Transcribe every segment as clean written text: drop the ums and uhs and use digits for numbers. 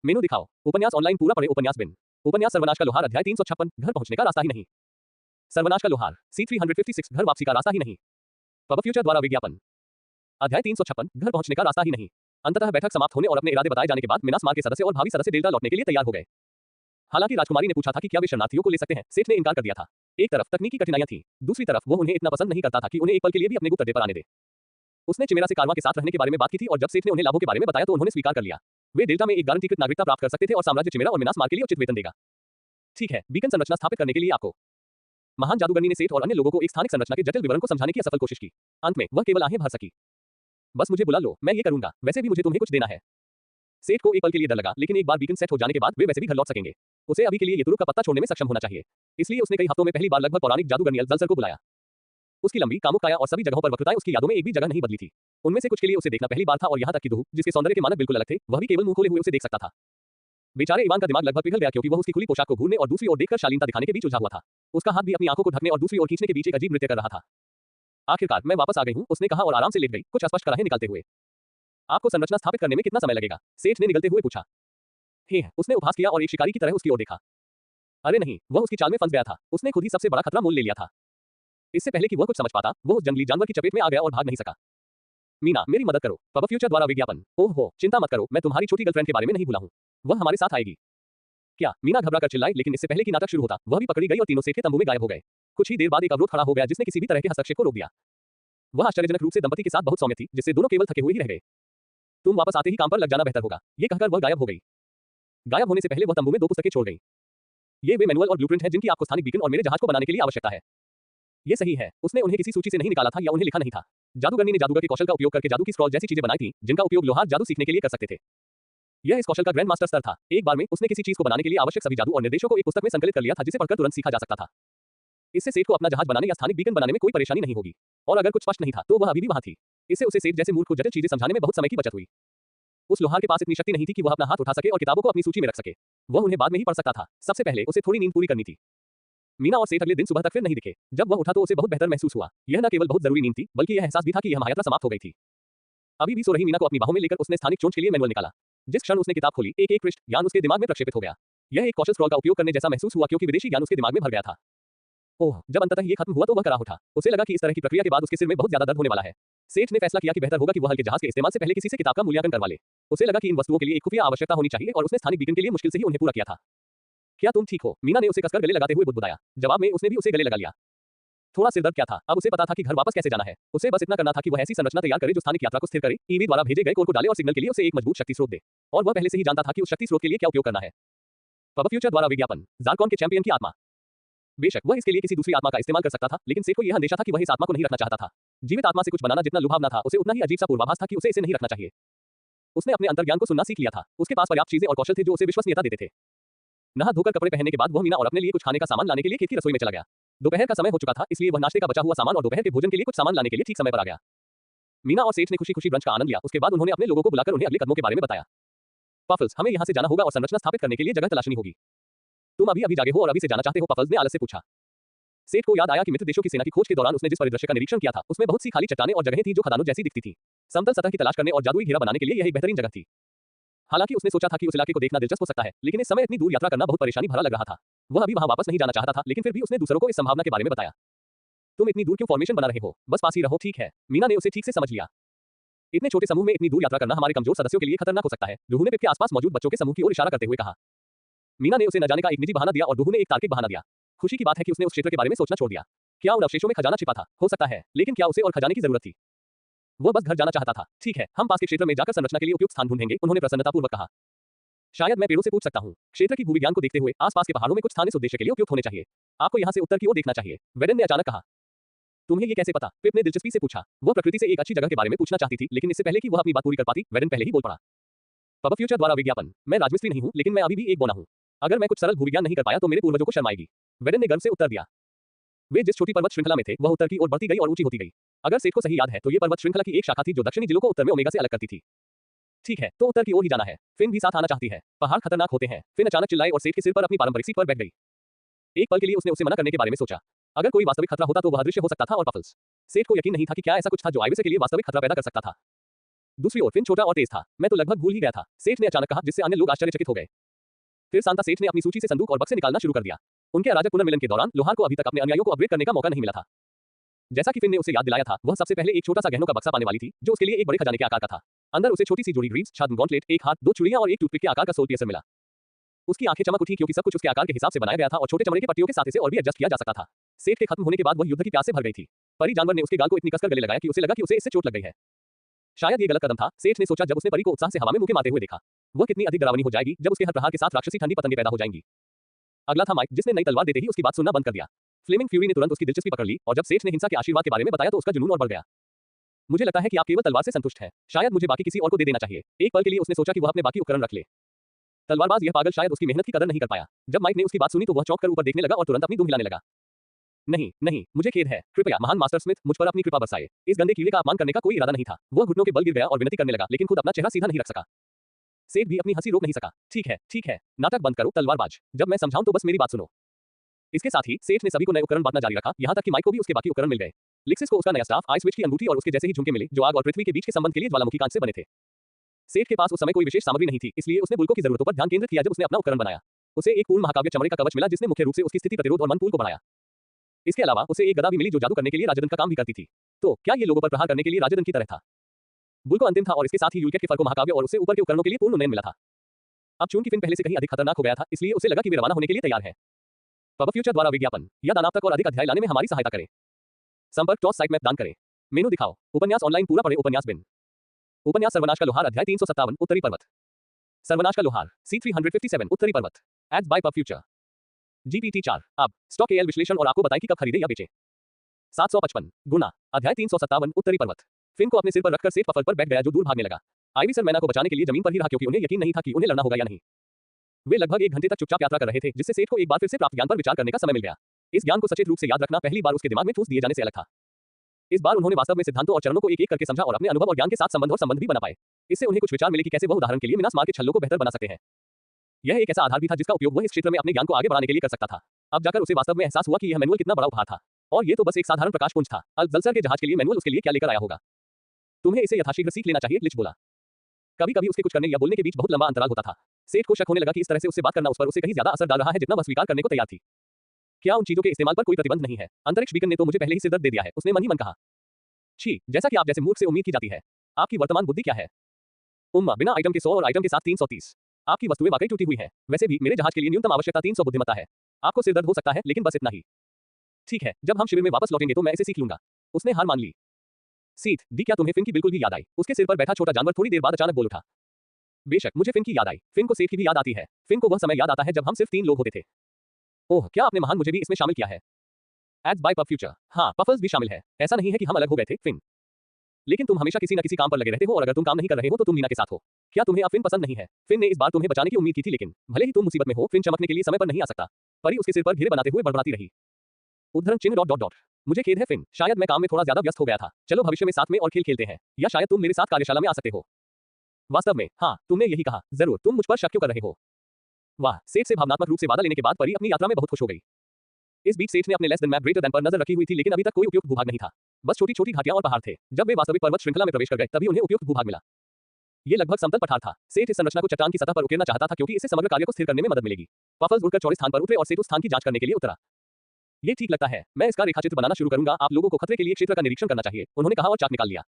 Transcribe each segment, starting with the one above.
मेनू दिखाओ। उपन्यास ऑनलाइन पूरा पढ़े। उपन्यास बिन। उपन्यास सर्वनाश का लोहार अध्याय 356 घर पहुंचने का रास्ता ही नहीं। सर्वनाश का लोहार C356 घर वापसी का रास्ता ही नहीं। पब फ्यूचर द्वारा विज्ञापन। अध्याय 356 घर पहुंचने का रास्ता ही नहीं। अंततः बैठक समाप्त होने और अपने इरादे बताए जाने के बाद मिनास मार के सदस्य और भावी सदस्य डेल्टा लौटने के लिए तैयार हो गए। हालांकि राजकुमारी ने पूछा था कि क्या वे शरणार्थियों को ले सकते हैं, सेठ ने इनकार कर दिया था। एक तरफ तकनीकी कठिनाइयां थी, दूसरी तरफ वो उन्हें इतना पसंद नहीं करता था कि उन्हें एक पल के लिए भी अपने गुप्त अड्डे पर आने दे। उसने चिमेरा से कारवां के साथ रहने के बारे में बात की थी और जब सेठ ने उन्हें लाभों के बारे में बताया तो उन्होंने स्वीकार कर लिया। वे डेल्टा में एक गारंटीकृत नागरिकता प्राप्त कर सकते थे और साम्राज्य चिमेरा और मिनास मार के लिए उचित वेतन देगा। ठीक है, बीकन संरचना स्थापित करने के लिए आपको। महान जादूगरनी ने सेठ और अन्य लोगों को एक स्थानिक संरचना के जटिल विवरण को समझाने की असफल कोशिश की। अंत में वह केवल आहें भर सकी। बस मुझे बुला लो, मैं ये करूंगा, वैसे भी मुझे तुम्हें कुछ देना है। सेठ को एक पल के लिए डर लगा, लेकिन एक बार बीकन सेट हो जाने के बाद वे वैसे भी घर लौट सकेंगे। उसे अभी के लिए ये तुरुप का पत्ता छोड़ने में सक्षम होना चाहिए। इसलिए उसने कई हफ्तों में पहली बार लगभग पौराणिक जादूगरनी अल्जलसर को बुलाया। उसकी लंबी कामुक काया और सभी जगहों पर वक्रताएं उसकी यादों में एक भी जगह नहीं बदली थी। उनमें से कुछ के लिए उसे देखना पहली बार था और यहाँ तक कि दुहू, जिसके सौंदर्य के मानक बिल्कुल अलग थे, वह भी केवल मुंह खोले हुए उसे देख सकता था। बेचारे इवान का दिमाग लगभग पिघल गया क्योंकि वह उसकी खुली पोशाक को घूरने और दूसरी ओर देखकर शालीनता दिखाने के बीच उलझा हुआ था। उसका हाथ भी अपनी आंखों को ढकने और दूसरी ओर खींचने के बीच एक अजीब नृत्य कर रहा था। आखिरकार मैं वापस आ गई हूँ, उसने कहा और आराम से लेट गई, कुछ अस्पष्ट कराहे निकालते हुए। आपको संरचना स्थापित करने में कितना समय लगेगा? सेठ ने निगलते हुए पूछा। हे, उसने उपहास किया और एक शिकारी की तरह उसकी ओर देखा। अरे नहीं, वह उसकी चाल में फंस गया था। उसने खुद ही सबसे बड़ा खतरा मोल ले लिया था। इससे पहले कि वह कुछ समझ पाता, वह उस जंगली जानवर की चपेट में आ गया और भाग नहीं सका। मीना, मेरी मदद करो। पब फ्यूचर द्वारा विज्ञापन। ओह हो, चिंता मत करो, मैं तुम्हारी छोटी गर्लफ्रेंड के बारे में नहीं भूला हूँ। वह हमारे साथ आएगी। क्या? मीना घबरा कर चिल्लाई, लेकिन इससे पहले कि नाटक शुरू होता, वह भी पकड़ी गई और तीनों सेठ के तंबू में गायब हो गए। कुछ ही देर बाद एक अवरोध खड़ा हो गया जिसने किसी भी तरह के हस्तक्षेप को रोक दिया। वह आश्चर्यजनक रूप से दंपति के साथ बहुत सौम्य थी, जिससे दोनों केवल थके हुए ही रह गए। तुम वापस आते ही काम पर लग जाना बेहतर होगा, ये कहकर वह गायब हो गई। गायब होने से पहले वह तंबू में 2 पुस्तकें छोड़ गई। ये वे मैनुअल और ब्लूप्रिंट हैं जिनकी आपको स्थानिक बीकन और मेरे जहाज को बनाने के लिए आवश्यकता है। ये सही है, उसने उन्हें किसी सूची से नहीं निकाला था या उन्हें लिखा नहीं था। जादूगरनी ने जादूगर के कौशल का उपयोग करके जादू की स्क्रॉल जैसी चीजें बनाई थी, जिनका उपयोग लोहार जादू सीखने के लिए कर सकते थे। यह इस कौशल का ग्रैंड मास्टर स्तर था। एक बार में उसने किसी चीज को बनाने के लिए आवश्यक सभी जादू और निर्देशों को एक पुस्तक में संकलित कर लिया था जिसे पढ़कर तुरंत सीखा जा सकता था। इससे सेठ को अपना जहाज बनाने या स्थानिक बीकन बनाने में कोई परेशानी नहीं होगी। और अगर कुछ स्पष्ट नहीं था तो वह अभी भी वहां थी। इससे उसे सेठ जैसे मूर्ख को जटिल चीजें समझाने में बहुत समय की बचत हुई। उस लोहार के पास इतनी शक्ति नहीं थी कि वह अपना हाथ उठा सके और किताबों को अपनी सूची में रख सके। वह उन्हें बाद में ही पढ़ सकता था। सबसे पहले उसे थोड़ी नींद पूरी करनी थी। मीना और सेठ अगले दिन सुबह तक फिर नहीं दिखे। जब वह उठा तो उसे बहुत बेहतर महसूस हुआ। यह न केवल बहुत जरूरी नींद थी, बल्कि यह एहसास भी था कि यह महायात्रा समाप्त हो गई थी। अभी भी सो रही मीना को अपनी बाहों में लेकर उसने स्थानिक चोंच के लिए मैनुअल निकाला। जिस क्षण उसने किताब खोली, एक पृष्ठ ज्ञान उसके दिमाग में प्रक्षेपित हो गया। यह एक कौशल स्क्रॉल का उपयोग करने जैसा महसूस हुआ क्योंकि विदेशी ज्ञान उसके दिमाग में भर गया था। ओह, जब अंततः ये खत्म हुआ तो वह करा उठा। उसे लगा कि इस तरह की प्रक्रिया के बाद उसके सिर में बहुत ज्यादा दर्द होने वाला है। सेठ ने फैसला किया कि बेहतर होगा कि वह हल्के जहाज के इस्तेमाल से पहले किसी से किताब का मूल्यांकन करवा ले। उसे लगा कि इन वस्तुओं के लिए एक खुफिया आवश्यकता होनी चाहिए और उसने स्थानिक बीकन के लिए मुश्किल से ही उन्हें पूरा किया था। क्या तुम ठीक हो? मीना ने उसे कसकर गले लगाते हुए बुदबुदाया। जवाब में उसने भी उसे गले लगा लिया। थोड़ा सिर दर्द क्या था, अब उसे पता था कि घर वापस कैसे जाना है। उसे बस इतना करना था कि वह ऐसी संरचना तैयार करे जो स्थानिक यात्रा को स्थिर करे, ईवी द्वारा भेजे गए कोर को डाले और सिग्नल के लिए उसे एक मजबूत शक्ति स्रोत दे। और वह पहले से ही जानता था कि उस शक्ति स्रोत के लिए क्या उपयोग करना है। पब फ्यूचर द्वारा विज्ञापन। ज़ारकॉन के चैंपियन की आत्मा। बेशक वह इसके लिए किसी दूसरी आत्मा का इस्तेमाल कर सकता था, लेकिन सेठ को यह अंदेशा था कि वह इस आत्मा को नहीं रखना चाहता था। जीवित आत्मा से कुछ बनाना जितना लुभावना था, उसे उतना ही अजीब सा पूर्वाभास था कि उसे इसे नहीं रखना चाहिए। उसने अपने अंतर्ज्ञान को सुनना सीख लिया था। उसके पास पर्याप्त चीजें और कौशल थे जो उसे विश्वसनीयता देते थे। नहा धोकर कपड़े पहनने के बाद वह मीना और अपने लिए कुछ खाने का सामान लाने के लिए खेत की रसोई में चला गया। दोपहर का समय हो चुका था, इसलिए वह नाश्ते का बचा हुआ सामान और दोपहर के भोजन के लिए कुछ सामान लाने के लिए ठीक समय पर आ गया। मीना और सेठ ने खुशी-खुशी ब्रंच का आनंद लिया। उसके बाद उन्होंने अपने लोगों को बुलाकर उन्हें अगले कदमों के बारे में बताया। पफल्स, हमें यहाँ से जाना होगा और संरचना स्थापित करने के लिए जगह तलाशनी होगी। तुम अभी जागे हो और अभी से जाना चाहते हो? पफल्स ने आलस से पूछा। सेठ को याद आया कि मित्र देशों की सेना की खोज के दौरान उसने जिस परिदृश्य का निरीक्षण किया था, उसमें बहुत सी खाली चट्टानें और जगहें थी जो खदानों जैसी दिखती थी। समतल सतह की तलाश करने और जादुई घेरा बनाने के लिए यह एक बेहतरीन जगह थी। हालांकि उसने सोचा था कि उस इलाके को देखना दिलचस्प हो सकता है, लेकिन इस समय इतनी दूर यात्रा करना बहुत परेशानी भरा लग रहा था। वह अभी वहां वापस नहीं जाना चाहता था, लेकिन फिर भी उसने दूसरों को इस संभावना के बारे में बताया। तुम इतनी दूर क्यों फॉर्मेशन बना रहे हो? बस पास ही रहो, ठीक है? मीना ने उसे ठीक से समझ लिया। इतने छोटे समूह में इतनी दूर यात्रा करना हमारे कमजोर सदस्यों के लिए खतरनाक हो सकता है। दुहू ने पिप के आसपास मौजूद बच्चों के समूह की ओर इशारा करते हुए कहा। मीना ने उसे न जाने का एक निजी बहाना दिया और दुहू ने एक तार्किक बहाना दिया। खुशी की बात है कि उसने उस क्षेत्र के बारे में सोचना छोड़ दिया। क्या उन अवशेषों में खजाना छिपा था? हो सकता है, लेकिन क्या उसे और खजाने की जरूरत थी? वो बस घर जाना चाहता था। ठीक है, हम पास के क्षेत्र में जाकर संरचना के लिए उपयुक्त स्थान ढूंढेंगे, उन्होंने प्रसन्नतापूर्वक कहा। शायद मैं पेड़ों से पूछ सकता हूँ। क्षेत्र की भूविज्ञान को देखते हुए आसपास के पहाड़ों में कुछ स्थान इस उद्देश्य के लिए उपयुक्त होने चाहिए। आपको यहाँ से उत्तर की ओर देखना चाहिए, वेडन ने अचानक कहा। तुम्हें ये कैसे पता? पिप ने दिलचस्पी से पूछा। वह प्रकृति से एक अच्छी जगह के बारे में पूछना चाहती थी, लेकिन इससे पहले कि वह अपनी बात पूरी कर पाती, वेडन पहले ही बोल पड़ा। पब फ्यूचर द्वारा विज्ञापन। मैं राजमिस्त्री नहीं हूँ, लेकिन मैं अभी भी एक बोना हूँ। अगर मैं कुछ सरल भूविज्ञान नहीं कर पाया तो मेरे पूर्वजों को शर्म आएगी, वेडन ने गर्व से उत्तर दिया। वे जिस छोटी पर्वत श्रृंखला में थे, वह उत्तर की ओर बढ़ती गई और ऊंची होती गई। अगर सेठ को सही याद है तो ये पर्वत श्रृंखला की एक शाखा थी जो दक्षिणी जिलों को उत्तर में ओमेगा से अलग करती थी। ठीक है, तो उत्तर की ओर ही जाना है। फिन भी साथ आना चाहती है। पहाड़ खतरनाक होते हैं। फिन अचानक चिल्लाई और सेठ के सिर पर अपनी पारंपरिक सीट पर बैठ गई। एक पल के लिए उसने उसे मना करने के बारे में सोचा। अगर कोई वास्तविक खतरा होता तो वह अदृश्य हो सकता था और पफल्स। सेठ को यकीन नहीं था कि क्या ऐसा कुछ था जो आइविसे के लिए वास्तविक खतरा पैदा कर सकता था। दूसरी ओर फिन छोटा और तेज था। मैं तो लगभग भूल ही गया था, सेठ ने अचानक कहा, जिससे अन्य लोग आश्चर्यचकित हो गए। फिर सांता सेठ ने अपनी सूची से संदूक और बक्से निकालना शुरू कर दिया। उनके अराजक पुनर्मिलन के दौरान लोहार को अभी तक अपने अनुयायियों को अपग्रेड करने का मौका नहीं मिला था। जैसा कि फिन ने उसे याद दिलाया था, वह सबसे पहले एक छोटा सा गहनों का बक्सा पाने वाली थी, जो उसके लिए एक बड़े खजाने के आकार का था। अंदर उसे छोटी सी जोड़ी ग्रीव्स, छद्म, गॉन्टलेट, एक हाथ, 2 चूड़ियां और एक टूथपिक के आकार का सोल पियर्सर मिला। उसकी आंखें चमक उठी क्योंकि सब कुछ उसके आकार के हिसाब से बनाया गया था और छोटे चमड़े के पट्टियों के साथ इसे और भी एडजस्ट किया जा सकता था। सेठ के खत्म होने के बाद वह युद्ध की प्यास से भर गई थी। परी जानवर ने उसके गाल को इतनी कसकर गले लगाया कि उसे लगा कि उसे इससे चोट लग गई है। शायद ये गलत कदम था, सेठ ने सोचा जब उसने परी को उत्साह से हवा में मुक्के मारते हुए देखा। वह कितनी अधिक डरावनी हो जाएगी जब उसके हर प्रहार के साथ राक्षसी ठंडी पतंगे पैदा हो जाएंगी। अगला था माइक, जिसने नई तलवार देते ही उसकी बात सुनना बंद कर दिया। फ्लेमिंग फ्यूरी ने तुरंत उसकी दिलचस्पी पकड़ ली और जब सेठ ने हिंसा के आशीर्वाद के बारे में बताया तो उसका जुनून और बढ़ गया। मुझे लगता है कि आप केवल तलवार से संतुष्ट हैं, शायद मुझे बाकी किसी और को दे देना चाहिए। एक पल के लिए उसने सोचा कि वह अपने बाकी उपकरण रख ले। तलवारबाज यह पागल शायद उसकी मेहनत की कदर नहीं कर पाया। जब माइक ने उसकी बात सुनी तो वह चौंक कर ऊपर देखने लगा और तुरंत अपनी दुम हिलाने लगा। नहीं नहीं, मुझे खेद है, कृपया महान मास्टर स्मिथ, मुझ पर अपनी कृपा बरसाए। इस गंदे कीड़े का अपमान करने का कोई इरादा नहीं था। वह घुटनों के बल गिर गया और विनती करने लगा, लेकिन खुद अपना चेहरा सीधा नहीं रख सका। सेठ भी अपनी हंसी रोक नहीं सका। ठीक है, नाटक बंद करो तलवारबाज, जब मैं समझाऊं तो बस मेरी बात सुनो। इसके साथ ही सेठ ने सभी को नए उपकरण बांटना जारी रखा, यहाँ तक कि माइक को भी उसके बाकी उपकरण मिल गए। लिक्सिस को उसका नया स्टाफ, आई स्विच की अंगूठी और उसके जैसे ही झुमके मिले, जो आग और पृथ्वी के बीच के संबंध के लिए ज्वालामुखी कांच से बने थे। सेठ के पास उस समय कोई विशेष सामग्री नहीं थी, इसलिए उसने बुल्को की जरूरतों पर ध्यान केंद्रित किया जब उसने अपना उपकरण बनाया। उसे एक पूर्ण महाकाव्य चमड़े का कवच मिला, जिसने मुख्य रूप से उसकी स्थिति प्रतिरोध और मनपूल को बढ़ाया। इसके अलावा उसे एक गदा भी मिली जो जादू करने के लिए राजदंड का काम भी करती थी। तो क्या ये लोगों पर प्रहार करने के लिए राजदंड की तरह था? बुल्को अंतिम था और इसके साथ ही यूलकेट के फर को महाकाव्य और उससे ऊपर के उपकरणों के लिए पूर्ण उन्नयन मिला था। अब चूंकि फिन पहले से कहीं अधिक खतरनाक हो गया था, इसलिए उसे लगा कि वे रवाना होने के लिए तैयार है। पब फ्यूचर द्वारा विज्ञापन या दान आप तक और अधिक अध्याय लाने में हमारी सहायता करें। संपर्क टॉस साइट मैप दान करें। मेनू दिखाओ। उपन्यास ऑनलाइन पूरा पढ़े। उपन्यास बिन। उपन्यास सर्वनाश का लोहार अध्याय 357 उत्तरी पर्वत। सर्वनाश का लोहार C357 उत्तरी पर्वत। Ads by pub future. GPT-4 अब स्टॉक एल विश्लेषण और आपको बताएं कि कब खरीदे या बेचें। 755 गुना अध्याय 357 उत्तरी पर्वत। फिन को अपने सिर पर रखकर सेठ पफल पर बैठ गया जो दूर भागने लगा। आइवी सर मैना को बचाने के लिए जमीन पर ही रहा क्योंकि उन्हें यकीन नहीं था कि उन्हें लड़ना होगा या नहीं। वे लगभग 1 घंटे तक चुपचाप यात्रा कर रहे थे, जिससे सेठ को एक बार फिर से प्राप्त ज्ञान पर विचार करने का समय मिल गया। इस ज्ञान को सचेत रूप से याद रखना पहली बार उसके दिमाग में ठूस दिए जाने से अलग था। इस बार उन्होंने वास्तव में सिद्धांतों और चरणों को एक एक करके समझा और अपने अनुभव और ज्ञान के साथ संबंध भी बना पाए। इससे उन्हें कुछ विचार मिले कि कैसे वह उदाहरण के लिए मिनास मार के छल्लों को बेहतर बना सकते हैं। यह एक ऐसा आधार भी था जिसका उपयोग वह इस क्षेत्र में अपने ज्ञान को आगे बढ़ाने के लिए कर सकता था। अब जाकर उसे वास्तव में एहसास हुआ कि यह मैनुअल कितना बड़ा उपहार था। और ये तो बस एक साधारण प्रकाशपुंज था। अल-जलसर के जहाज के लिए मैनुअल उसके लिए क्या लेकर आया होगा। तुम्हें इसे यथाशीघ्र सीख लेना चाहिए, लिच बोला। कभी-कभी उसके कुछ करने या बोलने के बीच बहुत लंबा अंतराल होता था। सेठ को शक होने लगा कि इस तरह से उससे बात करना उस पर उसे कहीं ज्यादा असर डाल रहा है जितना वह स्वीकार करने को तैयार थी। क्या उन चीजों के इस्तेमाल पर कोई प्रतिबंध नहीं है? अंतरिक्ष बीकन ने तो मुझे पहले ही सिरदर्द दे दिया है, उसने मन ही मन कहा। छी, जैसा कि आप जैसे मूर्ख से उम्मीद की जाती है। आपकी वर्तमान बुद्धि क्या है? उम्मा, बिना आइटम के 100 और आइटम के साथ 330। आपकी वस्तुएं वाकई टूटी हुई हैं। वैसे भी मेरे जहाज के लिए न्यूनतम आवश्यकता 300 बुद्धिमत्ता है। आपको सिरदर्द हो सकता है, लेकिन बस इतना ही। ठीक है, जब हम शिविर में वापस लौटेंगे तो मैं इसे सीख लूंगा। उसने हार मान ली। सीथ दी, क्या तुम्हें फिन की बिल्कुल भी याद आई? उसके सिर पर बैठा छोटा जानवर थोड़ी देर बाद अचानक बोल उठा। बेशक मुझे फिन की याद आई। फिन को सेठ की भी याद आती है। फिन को वह समय याद आता है जब हम सिर्फ 3 लोग होते थे। ओह, क्या आपने महान मुझे भी इसमें शामिल किया है? Ads by pub future. हाँ, पफल्स भी शामिल है। ऐसा नहीं है कि हम अलग हो गए थे, फिन। लेकिन तुम हमेशा किसी न किसी काम पर लगे रहते हो और अगर तुम काम नहीं कर रहे हो तो तुम मीना के साथ हो। क्या तुम्हें अब फिन पसंद नहीं है? फिन ने इस बार तुम्हें बचाने की उम्मीद की थी, लेकिन भले ही तुम मुसीबत में हो, फिन चमकने के लिए समय पर नहीं आ सकता। परी उसके सिर पर घेरे बनाते हुए बड़बड़ाती रही। उद्धरण चिन्ह डॉट डॉट डॉट। मुझे खेद है फिन, शायद मैं काम में थोड़ा ज्यादा व्यस्त हो गया था। चलो भविष्य में साथ में और खेल खेलते हैं, या शायद तुम मेरे साथ कार्यशाला में आ सकते हो। वास्तव में हाँ, तुमने यही कहा। जरूर, तुम मुझ पर शक क्यों कर रहे हो? वाह, सेठ से भावनात्मक रूप से वादा लेने के बाद परी अपनी यात्रा में बहुत खुश हो गई। इस बीच सेठ ने अपने less than map greater than पर नजर रखी हुई थी, लेकिन अभी तक कोई उपयुक्त भूभाग नहीं था। बस छोटी-छोटी घाटियां और पहाड़ थे। जब वे वास्तविक पर्वत श्रृंखला में प्रवेश कर गए तभी उन्हें उपयुक्त भूभाग मिला। ये लगभग समतल पठार था। सेठ इस संरचना को चट्टान की सतह पर उकेरना चाहता था क्योंकि इससे समग्र कार्य को स्थिर करने में मदद मिलेगी। पफल्स उड़कर चौड़े स्थान पर उतरे और सेतु स्थान की जांच करने के लिए उतरा। ये ठीक लगता है, मैं इसका रेखाचित्र बनाना शुरू करूंगा। आप लोगों को खतरे के लिए क्षेत्र का निरीक्षण करना चाहिए, उन्होंने कहा और चाक निकाल लिया।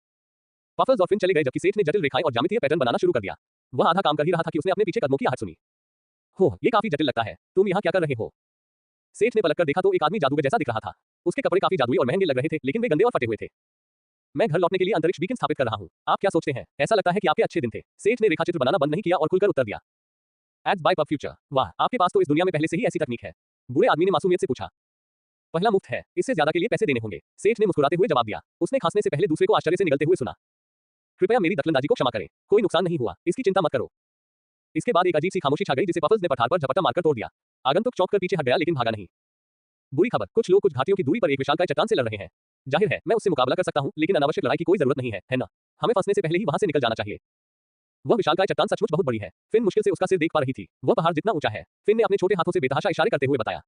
पफल्स और फिन चले गए जबकि सेठ ने जटिल रेखाएं और ज्यामितीय पैटर्न बनाना शुरू कर दिया। वह आधा काम कर ही रहा था कि उसने अपने पीछे कदमों की आहट सुनी। हो, ये काफी जटिल लगता है। तुम यहाँ क्या कर रहे हो? सेठ ने पलटकर देखा तो एक आदमी जादूगर जैसा दिख रहा था। उसके कपड़े काफी जादुई और महंगे लग रहे थे, लेकिन वे गंदे और फटे हुए थे। मैं घर लौटने के लिए अंतरिक्ष बीकन स्थापित कर रहा हूँ। आप क्या सोचते हैं? ऐसा लगता है कि आपके अच्छे दिन थे। सेठ ने रेखाचित्र बनाना बंद नहीं किया और खुलकर उत्तर दिया। Ads by pub future. वाह, आपके पास तो इस दुनिया में पहले से ही ऐसी तकनीक है। बूढ़े आदमी ने मासूमियत से पूछा। पहला मुफ्त है, इससे ज्यादा के लिए पैसे देने होंगे। सेठ ने मुस्कुराते हुए जवाब दिया। उसने खांसने से पहले दूसरे को आश्चर्य से निगलते हुए सुना। कृपया मेरी दखलंदाजी को क्षमा करें, कोई नुकसान नहीं हुआ, इसकी चिंता मत करो। इसके बाद एक अजीब सी खामोशी छा गई जिसे पफल्स ने पठार पर झपट्टा मारकर तोड़ दिया। आगंतुक चौंक कर पीछे हट गया लेकिन भागा नहीं। बुरी खबर, कुछ लोग कुछ घाटियों की दूरी पर एक विशालकाय चट्टान से लड़ रहे हैं। जाहिर है मैं उससे मुकाबला कर सकता हूं, लेकिन अनावश्यक लड़ाई की कोई जरूरत नहीं है ना? हमें फंसने से पहले ही वहां से निकल जाना चाहिए। वह विशालकाय चट्टान सचमुच बहुत बड़ी है। फिन मुश्किल से उसका सिर देख पा रही थी। वह पहाड़ जितना ऊंचा है। फिन ने अपने छोटे हाथों से बेतहाशा इशारे करते हुए बताया।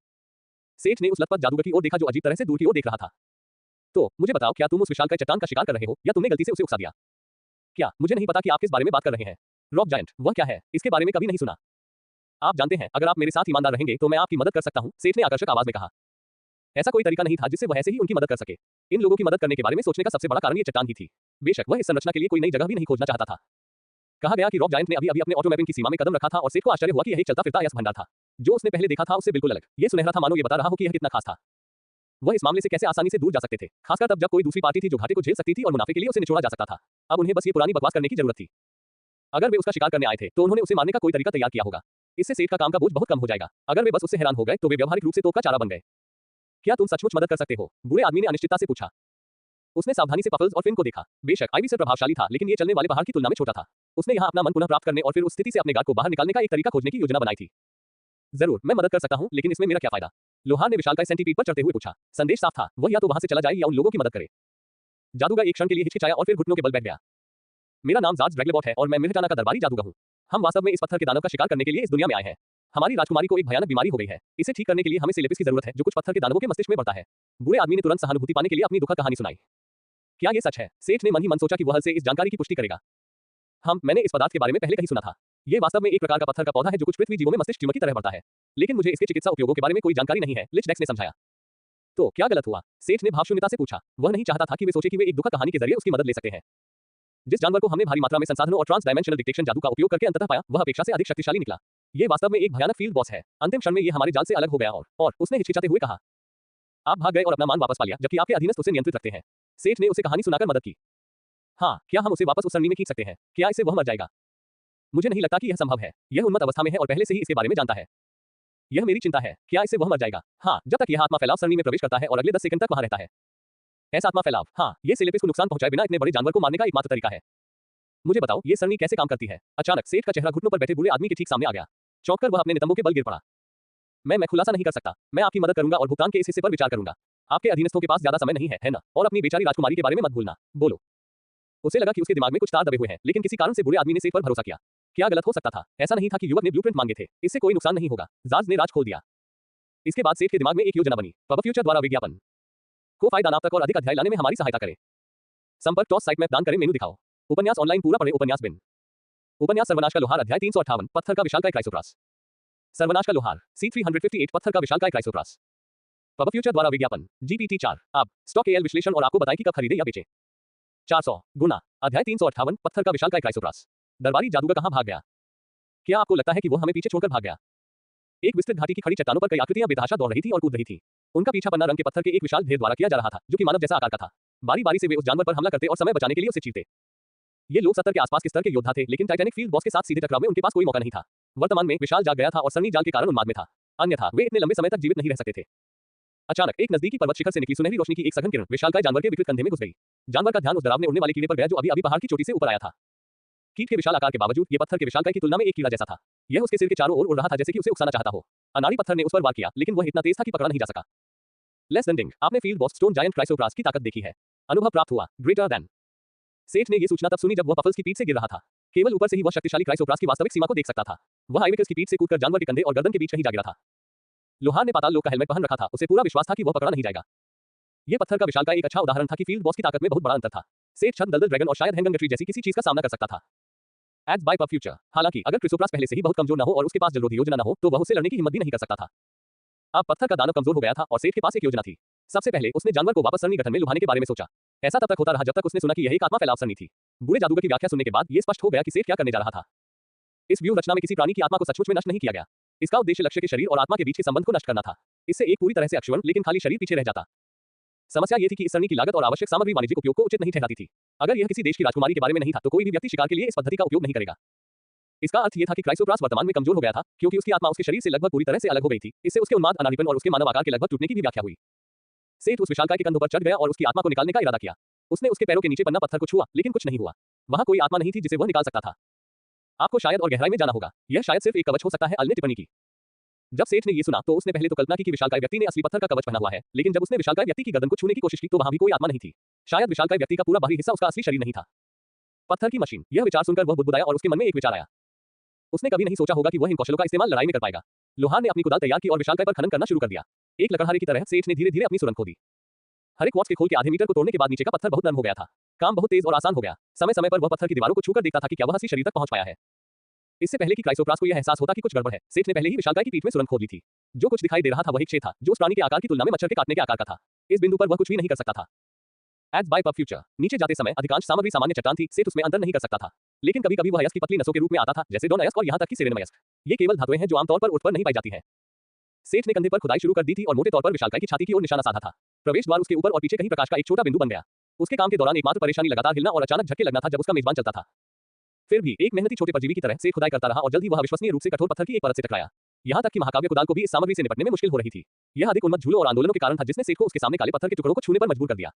सेठ ने उस लतपथ जादूगर की ओर देखा जो अजीब तरह से दूर की ओर देख रहा था। तो मुझे बताओ, क्या तुम उस विशालकाय चट्टान का शिकार कर रहे हो या तुमने गलती से उसे उकसा दिया? क्या मुझे नहीं पता कि आप किस बारे में बात कर रहे हैं? रॉक जायंट, वह क्या है? इसके बारे में कभी नहीं सुना। आप जानते हैं, अगर आप मेरे साथ ईमानदार रहेंगे तो मैं आपकी मदद कर सकता हूँ, सेठ ने आकर्षक आवाज में कहा। ऐसा कोई तरीका नहीं था जिससे वह ऐसे ही उनकी मदद कर सके। इन लोगों की मदद करने के बारे में सोचने का सबसे बड़ा कारण ये चट्टान ही थी। बेशक वह इस संरचना के लिए कोई नई जगह भी नहीं खोजना चाहता था। कहा गया कि रॉक जायंट ने अभी-अभी अपने ऑटो मैपिंग की सीमा में कदम रखा था और सेठ को आश्चर्य हुआ कि यह एक चलता फिरता अयस्क भंडार था। जो उसने पहले देखा था उससे बिल्कुल अलग। ये सुनहरा था, मानो ये बता रहा हो कि यह कितना खास था। वह इस मामले से कैसे आसानी से दूर जा सकते थे, खासकर तब जब कोई दूसरी पार्टी थी जो घाटे को झेल सकती थी और मुनाफे के लिए उसे निचोड़ा जा सकता था। अब उन्हें बस ये पुरानी बकवास करने की जरूरत थी। अगर वे उसका शिकार करने आए थे तो उन्होंने उसे मारने का कोई तरीका तैयार किया होगा। इससे सेठ का काम का बोझ बहुत कम हो जाएगा। अगर वे बस उससे हैरान हो गए तो वे व्यावहारिक रूप से तोप का चारा बन गए। क्या तुम सचमुच मदद कर सकते हो? बूढ़े आदमी ने अनिश्चितता से पूछा। उसने सावधानी से पफल्स और फिन को देखा। बेशक आईवी से प्रभावशाली था, लेकिन ये चलने वाले पहाड़ की तुलना में छोटा था। उसने यहाँ अपना मन पुनः प्राप्त करने और फिर उस स्थिति से अपने गार्ड को बाहर निकालने का एक तरीका खोजने की योजना बनाई थी। जरूर, मैं मदद कर सकता हूँ, लेकिन इसमें मेरा क्या फायदा? लोहार ने विशालकाय सेंटीपीड पर चढ़ते हुए पूछा। संदेश साफ था, वह या तो वहां से चला जाए या उन लोगों की मदद करे। जादूगर एक क्षण के लिए हिचकिचाया और फिर घुटनों के बल बैठ गया। मेरा नाम जार्ज ड्रैगलेबॉट है और मैं मिर्हटाना का दरबारी जादूगर हूँ। हम वास्तव में इस पत्थर के दानव का शिकार करने के लिए इस दुनिया में आए हैं। हमारी राजकुमारी को एक भयानक बीमारी हो गई है। इसे ठीक करने के लिए हमें सेलेपिस की जरूरत है, जो कुछ पत्थर के दानवों के मस्तिष्क में बढ़ता है। बूढ़े आदमी ने तुरंत सहानुभूति पाने के लिए अपनी दुखद कहानी सुनाई। क्या ये सच है? सेठ ने मन ही मन सोचा कि वह हल से इस जानकारी की पुष्टि करेगा। मैंने इस पदार्थ के बारे में पहले कहीं सुना था। ये वास्तव में एक प्रकार का पत्थर का पौधा है जो कुछ पृथ्वी जीवों में मस्तिष्क ट्यूमर की तरह बढ़ता है, लेकिन मुझे इसके चिकित्सा उपयोगों के बारे में कोई जानकारी नहीं है, लिचडेक्स ने समझाया। तो क्या गलत हुआ? सेठ ने भावशून्यता से पूछा। वह नहीं चाहता था कि वे सोचे कि वे एक दुखद कहानी के जरिए उसकी मदद ले सकते हैं। जिस जानवर को हमने भारी मात्रा में संसाधनों और ट्रांस डायमेंशनल डिटेक्शन जादू का उपयोग करके अंततः पाया, वह अपेक्षा से अधिक शक्तिशाली निकला। ये वास्तव में एक भयानक फील्ड बॉस है। अंतिम क्षण में ये हमारे जाल से अलग हो गया और उसने हिचकिचाते हुए कहा, आप भाग गए और अपना मान वापस पा लिया, जबकि आपके अधीनस्थ उसे नियंत्रित रखते हैं। सेठ ने उसे कहानी सुनाकर मदद की। हाँ, क्या हम उसे वापस उस सरणी में खींच सकते हैं? क्या इससे वह मर जाएगा? मुझे नहीं लगता कि यह संभव है। यह उन्मत्त अवस्था में है और पहले से ही इसके बारे में जानता है। यह मेरी चिंता है। क्या इससे वह मर जाएगा? हाँ, जब तक यह आत्मा फैलाव सरणी में प्रवेश करता है और अगले 10 सेकंड तक वहां रहता है। ऐसा आत्मा फैलाव, हाँ, ये सेलेपिस को नुकसान पहुंचाए बिना इतने बड़े जानवर को मारने का एकमात्र तरीका है। मुझे बताओ, ये सरणी कैसे काम करती है? अचानक सेठ का चेहरा घुटनों पर बैठे बूढ़े आदमी के ठीक सामने आ गया। चौंककर वह अपने नितंबों के बल गिर पड़ा। मैं खुलासा नहीं कर सकता। मैं आपकी मदद करूंगा और भुगतान के इस हिस्से पर विचार करूंगा। आपके अधीनस्थों के पास ज्यादा समय नहीं है ना? और अपनी बेचारी राजकुमारी के बारे में मत भूलना। बोलो। उसे लगा कि उसके दिमाग में कुछ तार दबे हुए हैं, लेकिन किसी कारण से बूढ़े आदमी ने सेठ पर भरोसा किया। क्या गलत हो सकता था? ऐसा नहीं था कि युवक ने ब्लूप्रिंट मांगे थे। इससे कोई नुकसान नहीं होगा। जार्ज ने राज खोल दिया। इसके बाद सेठ के दिमाग में एक योजना बनी। पब फ्यूचर द्वारा विज्ञापन को फायदा नाम तक और अधिक अध्याय लाने में हमारी सहायता करें। संपर्क टॉस साइट मैप दान करें, मेनू दिखाओ। उपन्यास ऑनलाइन पूरा पढ़े। उपन्यास बिन। उपन्यास सर्वनाश का लोहार, अध्याय 358, पत्थर का विशालकाय क्राइसोप्रास। सर्वनाश का लोहार, C358, पत्थर का विशालकाय क्राइसोप्रास। पब फ्यूचर द्वारा विज्ञापन, GPT-4, अब स्टॉक एल विश्लेषण और आपको बताएं कि कब खरीदे या बेचे। 400 गुना, अध्याय 358, पत्थर का विशालकाय क्राइसोप्रास। दरबारी जादूगर कहां भाग गया? क्या आपको लगता है कि वो हमें पीछे छोड़कर भाग गया? एक विस्तृत घाटी की खड़ी चट्टानों पर कई आकृतियां बेतहाशा दौड़ रही थी और कूद रही थी। उनका पीछा पन्ना रंग के पत्थर के एक विशाल ढेर द्वारा किया जा रहा था, जो कि मानव जैसा आकार का था। बारी बारी से वे उस जानवर पर हमला करते और समय बचाने के लिए उसे चीरते। ये लोग 70 के आसपास के स्तर के योद्धा थे, लेकिन टाइटैनिक फील्ड बॉस के साथ सीधे टकराव में उनके पास कोई मौका नहीं था। वर्तमान में विशाल जाग गया था और सरनी जाल के कारण उन्माद में था, अन्यथा वे इतने लंबे समय तक जीवित नहीं रह सकते थे। अचानक एक नजदीकी पर्वत शिखर से निकली सुनहरी रोशनी की एक सघन किरण विशालकाय जानवर के विकृत कंधे में घुस गई। जानवर का ध्यान उस डरावने उड़ने वाले कीड़े पर गया जो अभी अभी पहाड़ की चोटी से ऊपर आया था। कीट के विशाल आकार के बावजूद ये पत्थर के विशालकाय की तुलना में एक कीड़ा जैसा था। यह उसके सिर के चारों ओर उड़ रहा था जैसे कि उसे उकसाना चाहता हो। अनाड़ी पत्थर ने उस पर वार किया, लेकिन वह इतना तेज था कि पकड़ा नहीं जा सका। लेस देन डिंग, आपने फील्ड बॉस स्टोन जायंट क्राइसोप्रास की ताकत देखी है। अनुभव प्राप्त हुआ, ग्रेटर देन। सेठ ने यह सूचना तब सुनी जब वह पफल्स की पीठ से गिर रहा था। केवल ऊपर से ही वह शक्तिशाली क्राइसोप्रास की वास्तविक सीमा को देख सकता था। वह आइवेकस की पीठ से कूदकर जानवर के कंधे और गर्दन के बीच कहीं जा गिरा था। लोहार ने पाताल लोक का हेलमेट पहन रखा था, उसे पूरा विश्वास था कि वह पकड़ा नहीं जाएगा। यह पत्थर का विशालकाय एक अच्छा उदाहरण था कि फील्ड बॉस की ताकत में बहुत बड़ा अंतर था। सेठ छत दलदल ड्रैगन और शायद हैंगंगट्री जैसी किसी चीज का सामना कर सकता था। एड्स बाय पब फ्यूचर, हालांकि अगर क्रिसोप्रास पहले से ही बहुत कमजोर न हो और उसके पास जलरोधी योजना न हो तो वह उससे लड़ने की हिम्मत भी नहीं कर सकता था। अब पत्थर का दानव कमजोर हो गया था और सेठ के पास एक योजना थी। सबसे पहले उसने जानवर को वापस सरणी गठन में लुभाने के बारे में सोचा। ऐसा तब तक होता रहा जब तक उसने सुना कि यह एक आत्मा फैलाव सरणी थी। बूढ़े जादूगर की व्याख्या सुनने के बाद यह स्पष्ट हो गया कि सेठ क्या करने जा रहा था। इस व्यूह रचना में किसी प्राणी की आत्मा को सचमुच में नष्ट नहीं किया गया। इसका उद्देश्य लक्ष्य के शरीर और आत्मा के बीच के संबंध को नष्ट करना था। इससे एक पूरी तरह से अक्षुण्ण लेकिन खाली शरीर पीछे रह जाता। समस्या यह थी कि इस सरणी की लागत और आवश्यक सामग्री वाणिज्यिक उपयोग को उचित नहीं ठहराती थी। अगर यह किसी देश की राजकुमारी के बारे में नहीं था तो कोई भी व्यक्ति शिकार के लिए इस पद्धति का उपयोग नहीं करेगा। इसका अर्थ यह था कि क्राइसोप्रास वर्तमान में कमजोर हो गया था, क्योंकि उसकी आत्मा उसके शरीर से लगभग पूरी तरह से अलग हो गई थी। इससे उसके उन्माद, अनाड़ीपन और उसके मानव आकार के लगभग टूटने की भी व्याख्या हुई। सेठ उस विशालकाय के कंधों पर चढ़ गया और उसकी आत्मा को निकालने का इरादा किया। उसने उसके पैरों के नीचे पन्ना पत्थर को छुआ, लेकिन कुछ नहीं हुआ। वहां कोई आत्मा नहीं थी जिसे वह निकाल सकता था। आपको शायद और गहराई में जाना होगा। यह शायद सिर्फ एक कवच हो सकता है, अल ने टिप्पणी की। जब सेठ ने यह सुना तो उसने पहले तो कल्पना की कि विशालकाय व्यक्ति ने असली पत्थर का कवच पहना हुआ है, लेकिन जब उसने विशालकाय व्यक्ति की गर्दन को छूने की कोशिश की तो वहां भी कोई आत्मा नहीं थी। शायद विशालकाय व्यक्ति का पूरा बाहरी हिस्सा उसका असली शरीर नहीं था। पत्थर की मशीन। यह विचार सुनकर वह बुदबुदाया और उसके मन में एक विचार आया। उसने कभी नहीं सोचा होगा कि वह इन कौशलों का इस्तेमाल लड़ाई में कर पाएगा। लोहार ने अपनी कुदाल तैयार की और विशालकाय पर खनन करना शुरू कर दिया। एक लकड़हारे की तरह सेठ ने धीरे धीरे अपनी सुरंग खोदी। हर एक क्वार्ट्ज के खोल के आधे मीटर को तोड़ने के बाद नीचे का पत्थर बहुत नरम हो गया था। काम बहुत तेज और आसान हो गया। समय समय पर वह पत्थर की दीवारों को छूकर देखता था कि क्या वह असली शरीर तक पहुंच पाया है। इससे पहले कि क्राइसोप्रास को यह एहसास होता कि कुछ गड़बड़ है, सेठ ने पहले ही विशालकाय की पीठ में सुरंग खोद ली थी। जो कुछ दिखाई दे रहा था वह एक छेद था, जो उस प्राणी के आकार की तुलना में मच्छर के काटने के आकार का था। इस बिंदु पर वह कुछ भी नहीं कर सकता था। Ads by pub future. नीचे जाते समय अधिकांश सामग्री सामान्य चट्टान थी, सेठ उसमें अंतर नहीं कर सकता था। लेकिन कभी कभी वह अयस्क की पतली नसों के रूप में आता था, जैसे डॉन अयस्क और यहाँ तक कि सेरेनम अयस्क। ये केवल धातुएं हैं जो आमतौर पर उठ पर नहीं पाई जाती हैं। सेठ ने कंधे पर खुदाई शुरू कर दी थी और मोटे तौर पर विशालकाय की छाती की ओर निशाना साधा था। प्रवेश द्वार उसके ऊपर और पीछे कहीं प्रकाश का एक छोटा बिंदु बन गया। उसके काम के दौरान एकमात्र परेशानी लगातार हिलना और अचानक झटके लगना था जब उसका मेजबान चलता था। फिर भी एक मेहनती छोटे परजीवी की तरह सेठ खुदाई करता रहा और जल्द ही वह अविश्वसनीय रूप से कठोर पत्थर की एक परत से टकराया। यहाँ तक कि महाकाव्य कुदाल को भी इस सामग्री से निपटने में मुश्किल हो रही थी। यह अधिक उन्मत्त झूलों और आंदोलनों के कारण था जिसने सेठ को उसके सामने काले पत्थर के टुकड़ों को छूने पर मजबूर कर दिया।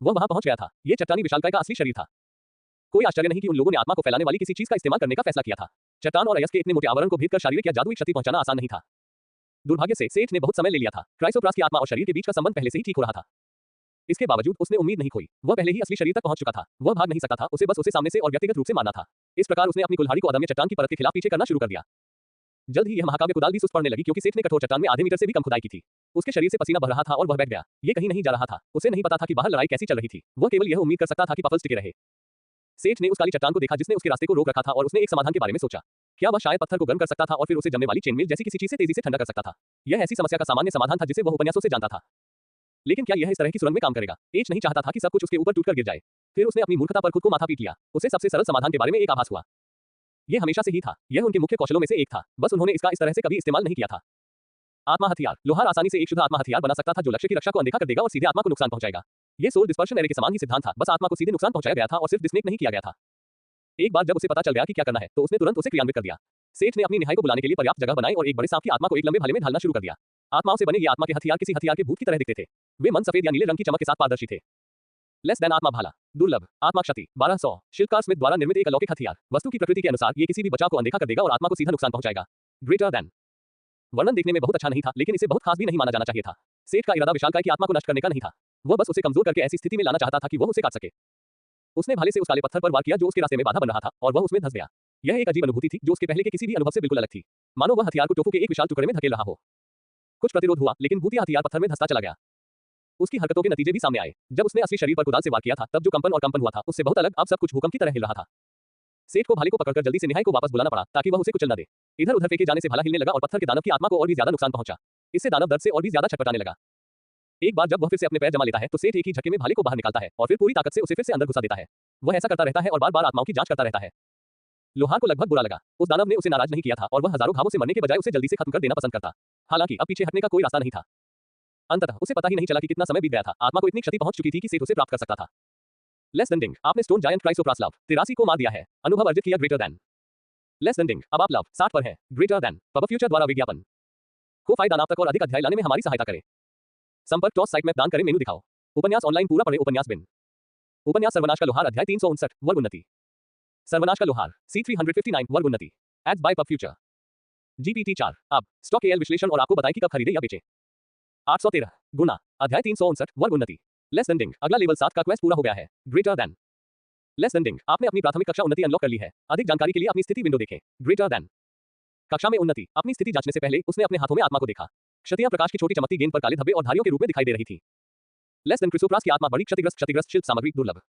वह वहां पहुंच गया था। यह चट्टानी विशालकाय का असली शरीर था। कोई आश्चर्य नहीं कि उन लोगों ने आत्मा को फैलाने वाली किसी चीज का इस्तेमाल करने का फैसला किया था। चट्टान और अयस्क के इतने मोटे आवरण को भेदकर शारीरिक या जादुई क्षति पहुंचाना आसान नहीं था। दुर्भाग्य से सेठ ने बहुत समय ले लिया था। क्राइसोप्रास की आत्मा और शरीर के बीच का संबंध पहले से ही ठीक हो रहा था। इसके बावजूद उसने उम्मीद नहीं खोई। वह पहले ही असली शरीर तक पहुंच चुका था। वह भाग नहीं सकता था, उसे बस उसे सामने से और व्यक्तिगत रूप से मारना था। इस प्रकार उसने अपनी कुल्हाड़ी को अदम्य चट्टान की परत के खिलाफ पीछे करना शुरू कर दिया। जल्द ही यह महाकाव्य कुदाल भी सुस्त पड़ने लगी क्योंकि सेठ ने कठोर चट्टान में आधे मीटर से भी कम खुदाई की थी। उसके शरीर से पसीना बह रहा था और वह बैठ गया। ये कहीं नहीं जा रहा था। उसे नहीं पता था कि बाहर लड़ाई कैसी चल रही थी। वह केवल यह उम्मीद कर सकता था कि पफल्स टिके रहे। सेठ ने उस काली चट्टान को देखा जिसने उसके रास्ते को रोक रखा था और उसने एक समाधान के बारे में सोचा। क्या वह शायद पत्थर को गर्म कर सकता था और फिर उसे जमने वाली चेन मिल जैसी किसी चीज से तेजी से ठंडा कर सकता था। यह ऐसी समस्या का सामान्य समाधान था जिसे वह उपन्यासों से जानता था। लेकिन क्या यह इस तरह की सुरंग में काम करेगा? एच नहीं चाहता था कि सब कुछ उसके ऊपर टूटकर गिर जाए। फिर उसने अपनी मूर्खता पर खुद को माथा पीट लिया। उसे सबसे सरल समाधान के बारे में एक आभास हुआ। यह हमेशा से ही था। यह उनके मुख्य कौशलों में से एक था, बस उन्होंने इसका इस तरह से कभी इस्तेमाल नहीं किया था। आत्मा हथियार। लोहार आसानी से एक शुद्ध आत्मा हथियार बना सकता था जो लक्ष्य की रक्षा को अनदेखा कर देगा और सीधे आत्मा को नुकसान पहुंचाएगा। यह सोल डिस्पर्शन एरे के समान ही सिद्धांत था, बस आत्मा को सीधे नुकसान पहुंचाया गया था और सिर्फ डिस्नेक नहीं किया गया था। एक बार जब उसे पता चल गया कि क्या करना है, तो उसने तुरंत उसे क्रियान्वित कर दिया। सेठ ने अपनी निहाई को बुलाने के लिए पर्याप्त जगह बनाई और एक बड़े सांप की आत्मा को एक लंबे भाले में ढालना शुरू कर दिया। आत्माओं से बने ये आत्मा के हथियार किसी हथियार के भूत की तरह दिखते थे। वे मन सफेद या नीले रंग की चमक के साथ पारदर्शी थे। लेस देन आत्मा भाला। दुर्लभ। आत्मा क्षति 1200। शिल्पकार स्मिथ द्वारा निर्मित एक अलौकिक हथियार। वस्तु की प्रकृति के अनुसार ये किसी भी बचाव को अनदेखा कर देगा और आत्मा को सीधा नुकसान पहुंचाएगा। Greater than. वर्णन देखने में बहुत अच्छा नहीं था, लेकिन इसे बहुत खास भी नहीं माना जाना चाहिए था। सेठ का इरादा विशालकाय की आत्मा को नष्ट करने का नहीं था। वह बस उसे कमजोर करके ऐसी स्थिति में लाना चाहता था कि वह उसे काट सके। उसने भाले से उस काले पत्थर पर वार किया जो उसके रास्ते में बाधा बन रहा था और वह उसमें धंस गया। यह एक अजीब अनुभूति थी जो उसके पहले के किसी भी अनुभव से बिल्कुल अलग थी। मानो वह हथियार को टोफू के एक विशाल टुकड़े में धकेल रहा हो। कुछ प्रतिरोध हुआ, लेकिन भूतिया हथियार पत्थर में धंसता चला गया। उसकी हरकतों के नतीजे भी सामने आए। जब उसने असली शरीर पर कुदाल से वार किया था, तब जो कंपन हुआ था, उससे बहुत अलग अब सब कुछ भूकंप की तरह हिल रहा था। सेठ को भाले को पकड़कर जल्दी से निहाई को वापस बुलाना पड़ा ताकि वह उसे कुचल न दे। इधर उधर फेंके जाने से भाला हिलने लगा और पत्थर के दानव की आत्मा को और भी ज्यादा नुकसान पहुंचा। इससे दानव दर्द से और भी ज्यादा छटपटाने लगा। एक बार जब वह फिर से अपने पैर जमा लेता है तो सेठ एक ही झटके में भाले को बाहर निकालता है और फिर पूरी ताकत से उसे फिर से अंदर घुसा देता है। वह ऐसा करता रहता है और बार बार आत्माओं की जांच करता रहता है। लोहार को लगभग बुरा लगा। उस दानव ने उसे नाराज नहीं किया था और वह हजारों घावों से मरने के बजाय उसे जल्दी से खत्म कर देना पसंद करता। हालांकि अब पीछे हटने का कोई रास्ता नहीं था। अंततः उसे पता ही नहीं चला कि कितना समय बीत गया था। आत्मा को इतनी क्षति पहुंच चुकी थी कि सेठ उसे प्राप्त कर सकता था। लेस देन डिंग। आपने स्टोन जायंट क्राइसोप्रास लव 83 को मार दिया है। अनुभव अर्जित किया ग्रेटर देन। लेस देन डिंग। अब आप लव 60 पर हैं। Greater than. पब फ्यूचर द्वारा विज्ञापन को फायदा नाम तक और अधिक अध्याय लाने में हमारी सहायता करें। संपर्क टॉस साइट में दान करें, मेनू दिखाओ। उपन्यास ऑनलाइन पूरा पढ़े। उपन्यास बिन। उपन्यास सर्वनाश का लोहार अध्याय 359 वर्ग उन्नति। सर्वनाश का लोहार C359 वर्ग उन्नति। Ads by pub future. GPT 4। अब स्टॉक एल विश्लेषण और आपको बताएं कि कब खरीदे या बेचे। 813 गुना। अध्याय 359 वर्ग उन्नति। लेस देन डिंग। अगला लेवल 7 का क्वेस्ट पूरा हो गया है। Greater than. लेस देन डिंग। आपने अपनी प्राथमिक कक्षा उन्नति अनलॉक कर ली है। अधिक जानकारी के लिए अपनी स्थिति विंडो देखें। Greater than. कक्षा में उन्नति। अपनी स्थिति जांचने से पहले उसने अपने हाथों में आत्मा को देखा। क्षतियां प्रकाश की छोटी चमकती गेंद पर काले धब्बे और धारियों के रूप में दिखाई दे रही थी। Less than. क्रिसोप्रास की आत्मा बड़ी क्षतिग्रस्त शिल्प सामग्री। दुर्लभ।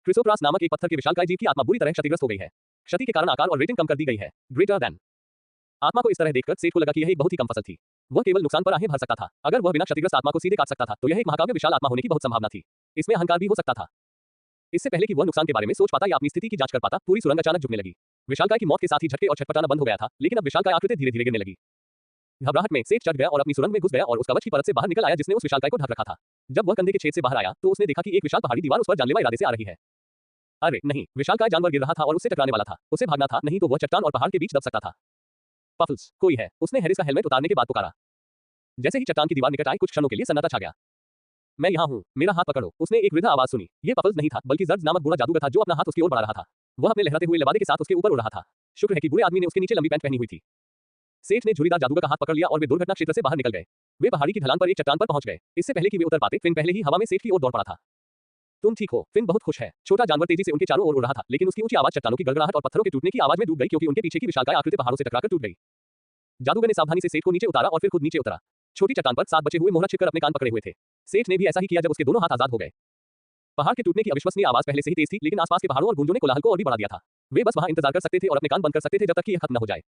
क्रिसोप्रास नामक एक पत्थर के विशालकाय जीव की आत्मा बुरी तरह क्षतिग्रस्त हो गई है। क्षति के कारण आकार और रेटिंग कम कर दी गई है। Greater than. आत्मा को इस तरह देखकर सेठ को लगा कि यह एक बहुत ही कम फसल थी। वह केवल नुकसान पर आहें भर सकता था। अगर वह बिना क्षतिग्रस्त आत्मा को सीधे काट सकता था तो यह एक महाकाव्य विशाल आत्मा होने की बहुत संभावना थी। इसमें अहंकार भी हो सकता था। इससे पहले कि वह नुकसान के बारे में सोच पाता या अपनी स्थिति की जांच कर पाता, पूरी सुरंग अचानक झुकने लगी। विशालकाय की मौत के साथ ही झटके और छटपटाना बंद हो गया था, लेकिन अब विशालकाय आकृति धीरे धीरे गिरने लगी। घबराहट में सेठ चढ़ गया और अपनी सुरंग में घुस गया और उस कवच की परत से बाहर निकल आया जिसने उस विशालकाय को ढक रखा था। जब वह कंधे के छेद से बाहर आया तो उसने देखा कि एक विशाल पहाड़ी दीवार उस पर जानलेवा इरादे से आ रही है। अरे नहीं, विशालकाय जानवर गिर रहा था और उससे टकराने वाला था। उसे भागना था, नहीं तो वह चट्टान और पहाड़ के बीच दब सकता था। पफल्स, कोई है? उसने हैरिस का हेलमेट उतारने के बाद पुकारा। जैसे ही चट्टान की दीवार निकट आई, कुछ क्षणों के लिए सन्नाटा छा गया। मैं यहाँ हूँ, मेरा हाथ पकड़ो। उसने एक वृद्ध आवाज सुनी। ये पफल्स नहीं था, बल्कि जर्ज नामक बूढ़ा जादूगर था जो अपना हाथ उसकी ओर बढ़ा रहा था। वह अपने लहराते हुए लबादे के साथ उसके ऊपर उड़ रहा था। शुक्र है कि बूढ़े आदमी ने उसके नीचे लंबी पैंट पहनी हुई थी। सेठ ने झुर्रीदार जादूगर का हाथ पकड़ लिया और वे दुर्घटना क्षेत्र से बाहर निकल गए। वे पहाड़ी की ढलान पर एक चट्टान पर पहुंच गए। इससे पहले कि वे उतर पाते, फिन पहले ही हवा में सेठ की ओर दौड़ पड़ा था। तुम ठीक हो? फिन बहुत खुश है। छोटा जानवर तेजी से उनके चारों ओर उड़ रहा था, लेकिन उसकी ऊंची आवाज चट्टानों की गड़गड़ाहट और पत्थरों के टूटने की आवाज में डूब गई क्योंकि उनके पीछे की विशालकाय आकृति पहाड़ों से टकराकर टूट गई। जादूगर ने सावधानी से सेठ को नीचे उतारा और फिर खुद नीचे उतरा। छोटी चट्टान पर 7 बचे हुए मोहरा छिपकर अपने कान पकड़े हुए थे। सेठ ने भी ऐसा ही किया जब उसके दोनों हाथ आजाद हो गए। पहाड़ के टूटने की अविश्वसनीय आवाज पहले से ही तेज थी, लेकिन आसपास के पहाड़ों और गूंजों ने कोलाहल को और भी बढ़ा दिया था। वे बस वहां इंतजार कर सकते थे और अपने कान बंद कर सकते थे जब तक कि यह खत्म न हो जाए।